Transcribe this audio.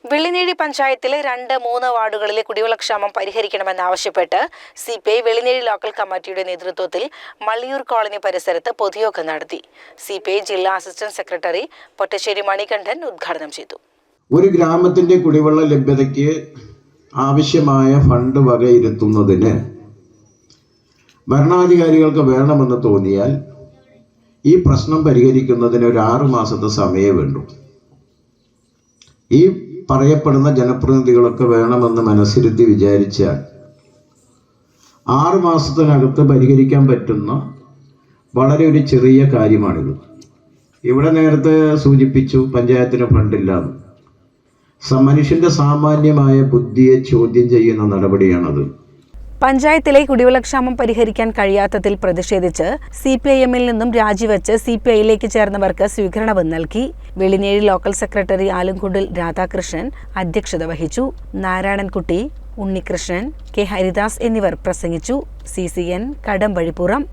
വെള്ളിനേഴി പഞ്ചായത്തിലെ 2-3 വാർഡുകളിലെ കുടിവെള്ളക്ഷാമം പരിഹരിക്കണമെന്നാവശ്യപ്പെട്ട് CPI Vellinezhi local കമ്മിറ്റിയുടെ നേതൃത്വത്തിൽ മള്ളിയൂർ കോളനി പരിസരത്ത് പൊതുയോഗം നടത്തി. CPI ജില്ലാ അസിസ്റ്റന്റ് സെക്രട്ടറി പൊറ്റശ്ശേരി മണികണ്ഠൻ ഉദ്ഘാടനം ചെയ്തു. ഒരു ഗ്രാമത്തിന്റെ കുടിവെള്ള ലഭ്യതയ്ക്ക് ആവശ്യമായ ഫണ്ട് വകയിരുത്തുന്നതിന് ഭരണാധികാരികൾക്ക് വേണമെന്ന് തോന്നിയാൽ ഈ പ്രശ്നം പരിഹരിക്കുന്നതിന് ഒരു 6 മാസത്തെ സമയം വേണ്ടു. ഈ പറയപ്പെടുന്ന ജനപ്രതിനിധികളൊക്കെ വേണമെന്ന് മനസ്സിരുത്തി വിചാരിച്ചാൽ 6 മാസത്തിനകത്ത് പരിഹരിക്കാൻ പറ്റുന്ന വളരെ ഒരു ചെറിയ കാര്യമാണിത്. ഇവിടെ നേരത്തെ സൂചിപ്പിച്ചു പഞ്ചായത്തിന് ഫണ്ടില്ലാന്ന്. മനുഷ്യന്റെ സാമാന്യമായ ബുദ്ധിയെ ചോദ്യം ചെയ്യുന്ന നടപടിയാണത്. പഞ്ചായത്തിലെ കുടിവെള്ളക്ഷാമം പരിഹരിക്കാൻ കഴിയാത്തതിൽ പ്രതിഷേധിച്ച് CPIM-ൽ നിന്നും രാജിവെച്ച് CPI-യിലേക്ക് ചേർന്നവർക്ക് സ്വീകരണവും നൽകി. വെള്ളിനേഴി ലോക്കൽ സെക്രട്ടറി ആലുംകുണ്ടിൽ രാധാകൃഷ്ണൻ അധ്യക്ഷത വഹിച്ചു. നാരായണൻകുട്ടി, ഉണ്ണികൃഷ്ണൻ, K. ഹരിദാസ് എന്നിവർ പ്രസംഗിച്ചു. CCN കടമ്പഴിപ്പുറം.